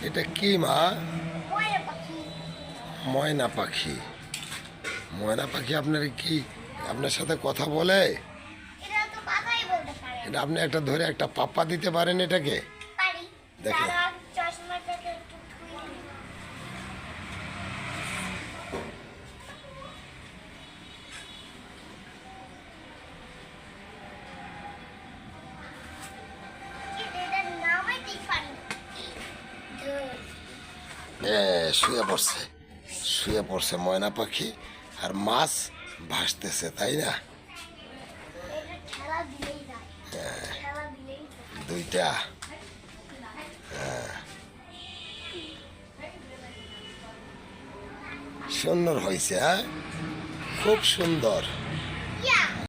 এটা কি মা? ময়না পাখি। ময়না পাখি আপনার কি আপনার সাথে কথা বলে? এটা আপনি একটা ধরে একটা পাপ্পা দিতে পারেন এটাকে? দেখেন শুয়ে পড়ছে, শুয়ে পড়ছে ময়না পাখি। আর মাছ ভাসতেছে, তাই না? দুইটা। সুন্দর হয়েছে, হ্যাঁ, খুব সুন্দর।